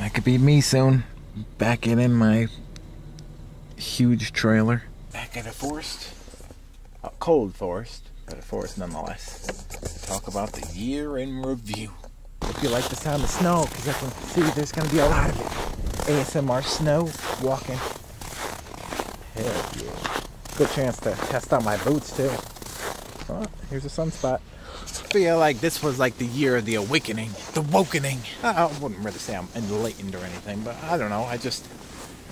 That could be me soon. Backing in my huge trailer. Back at a forest. A cold forest, but a forest nonetheless. Talk about the year in review. Hope you like the sound of snow, because I can see there's going to be a lot of it. ASMR snow walking. Hell yeah. Good chance to test out my boots too. Oh, here's a sunspot. I feel like this was like the year of the awakening, the wokening. I wouldn't really say I'm enlightened or anything, but I don't know. I just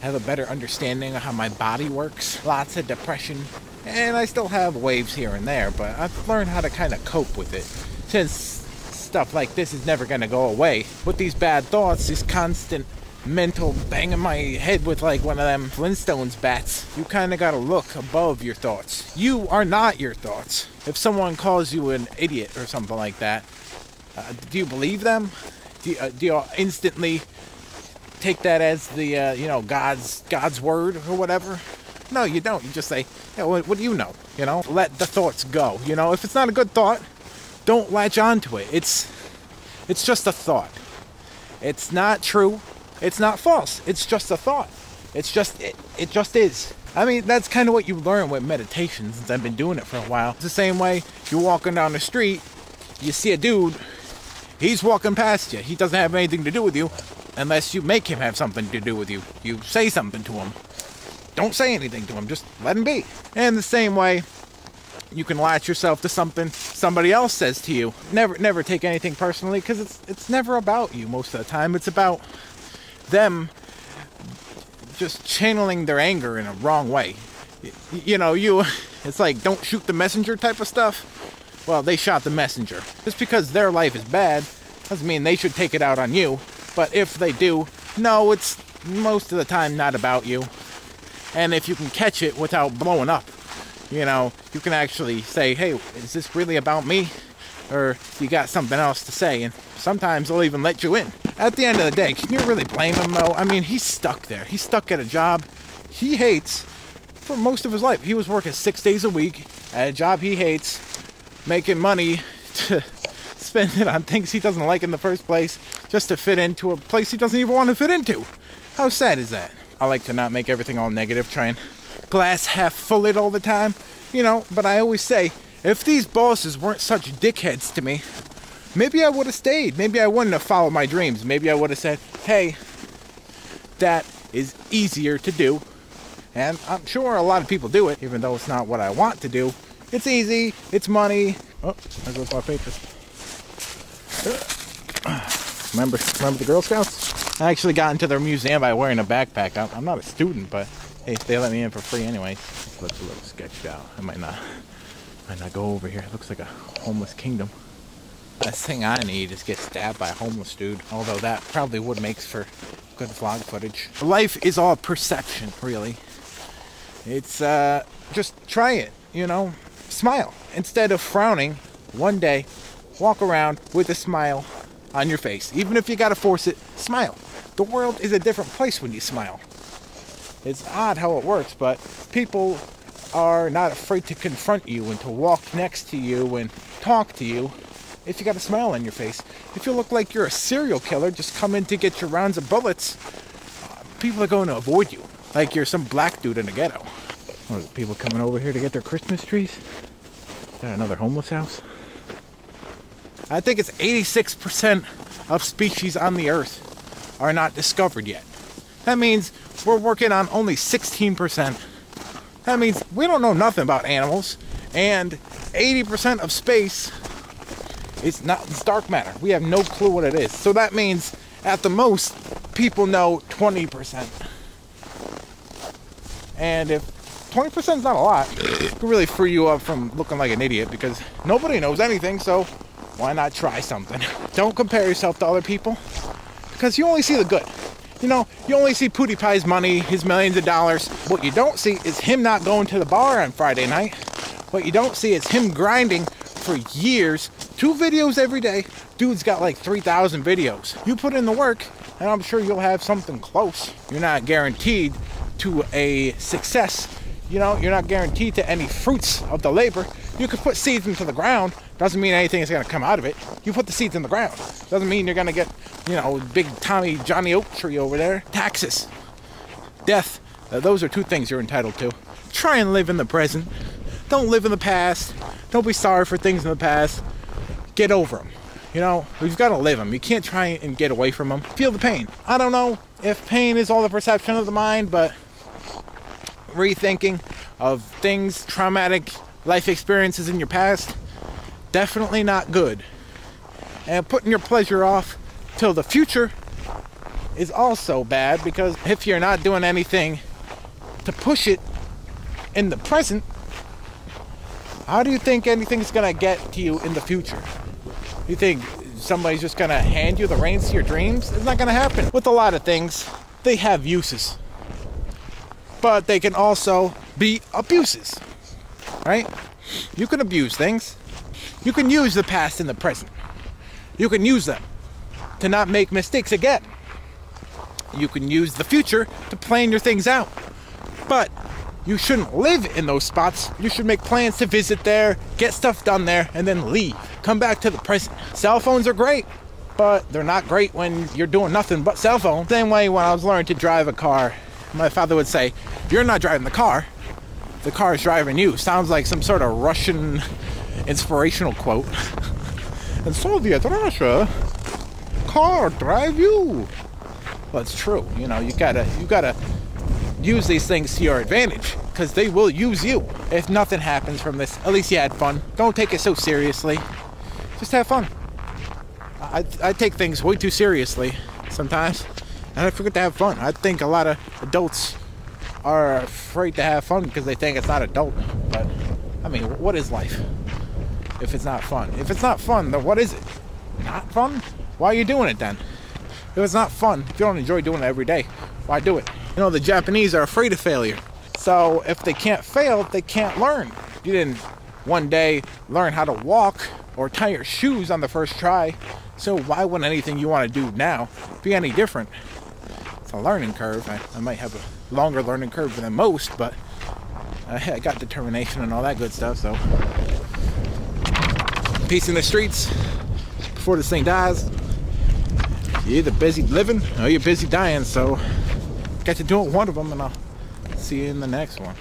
have a better understanding of how my body works. Lots of depression, and I still have waves here and there, but I've learned how to kind of cope with it. Since stuff like this is never going to go away. With these bad thoughts, this constant mental banging my head with like one of them Flintstones bats, you kind of got to look above your thoughts. You are not your thoughts. If someone calls you an idiot or something like that, do you believe them? Do you instantly take that as the God's word or whatever? No, you don't. You just say, yeah, what do you know? Let the thoughts go. If it's not a good thought, don't latch onto it. It's just a thought. It's not true. It's not false. It's just a thought. It just is. I mean, that's kind of what you learn with meditation, since I've been doing it for a while. It's the same way you're walking down the street, you see a dude, he's walking past you. He doesn't have anything to do with you unless you make him have something to do with you. You say something to him. Don't say anything to him. Just let him be. And the same way, you can latch yourself to something somebody else says to you. Never take anything personally, because it's never about you most of the time. It's about them just channeling their anger in a wrong way. It's like, don't shoot the messenger type of stuff. Well, they shot the messenger. Just because their life is bad doesn't mean they should take it out on you. But if they do, no, it's most of the time not about you. And if you can catch it without blowing up, you can actually say, hey, is this really about me? Or you got something else to say? And sometimes they'll even let you in. At the end of the day, can you really blame him though? I mean, he's stuck there. He's stuck at a job he hates for most of his life. He was working 6 days a week at a job he hates, making money to spend it on things he doesn't like in the first place, just to fit into a place he doesn't even want to fit into. How sad is that? I like to not make everything all negative, try and glass half full it all the time, but I always say, if these bosses weren't such dickheads to me, maybe I would have stayed. Maybe I wouldn't have followed my dreams. Maybe I would have said, hey, that is easier to do. And I'm sure a lot of people do it, even though it's not what I want to do. It's easy. It's money. Oh, there goes my papers. Remember the Girl Scouts? I actually got into their museum by wearing a backpack. I'm not a student, but hey, they let me in for free anyway. This looks a little sketched out. I might not go over here. It looks like a homeless kingdom. Last thing I need is get stabbed by a homeless dude. Although that probably would make for good vlog footage. Life is all perception, really. It's, just try it, Smile. Instead of frowning, one day, walk around with a smile on your face. Even if you gotta force it, smile. The world is a different place when you smile. It's odd how it works, but people are not afraid to confront you and to walk next to you and talk to you if you got a smile on your face. If you look like you're a serial killer just come in to get your rounds of bullets, people are going to avoid you like you're some black dude in a ghetto. What is it, people coming over here to get their Christmas trees? Is that another homeless house? I think it's 86% of species on the earth are not discovered yet. That means we're working on only 16%. That means we don't know nothing about animals, and 80% of space is it's dark matter. We have no clue what it is. So that means, at the most, people know 20%. And if 20% is not a lot, it can really free you up from looking like an idiot, because nobody knows anything, so why not try something? Don't compare yourself to other people, because you only see the good. You only see Pootie Pie's money, his millions of dollars. What you don't see is him not going to the bar on Friday night. What you don't see is him grinding for years, 2 videos every day. Dude's got like 3,000 videos. You put in the work, and I'm sure you'll have something close. You're not guaranteed to a success. You're not guaranteed to any fruits of the labor. You could put seeds into the ground. Doesn't mean anything is going to come out of it. You put the seeds in the ground. Doesn't mean you're going to get, big Tommy Johnny Oak tree over there. Taxes. Death. Those are two things you're entitled to. Try and live in the present. Don't live in the past. Don't be sorry for things in the past. Get over them. We've got to live them. You can't try and get away from them. Feel the pain. I don't know if pain is all the perception of the mind, but rethinking of things, traumatic life experiences in your past, definitely not good. And putting your pleasure off till the future is also bad, because if you're not doing anything to push it in the present, how do you think anything's gonna get to you in the future? You think somebody's just gonna hand you the reins to your dreams? It's not gonna happen. With a lot of things, they have uses, but they can also be abuses, right? You can abuse things. You can use the past in the present. You can use them to not make mistakes again. You can use the future to plan your things out. But you shouldn't live in those spots. You should make plans to visit there, get stuff done there, and then leave. Come back to the present. Cell phones are great, but they're not great when you're doing nothing but cell phone. Same way when I was learning to drive a car, my father would say, "You're not driving the car is driving you." Sounds like some sort of Russian inspirational quote. In Soviet Russia, car drive you. Well, it's true. You gotta use these things to your advantage, because they will use you. If nothing happens from this, at least you had fun. Don't take it so seriously. Just have fun. I take things way too seriously sometimes, and I forget to have fun. I think a lot of adults are afraid to have fun because they think it's not adult. But I mean, what is life if it's not fun? If it's not fun, then what is it? Not fun? Why are you doing it then? If it's not fun, if you don't enjoy doing it every day, why do it? The Japanese are afraid of failure. So if they can't fail, they can't learn. You didn't one day learn how to walk or tie your shoes on the first try. So why would anything you want to do now be any different? It's a learning curve. I might have a longer learning curve than most, but I got determination and all that good stuff. So peace in the streets before this thing dies. You're either busy living or you're busy dying, so get to doing one of them, and I'll see you in the next one.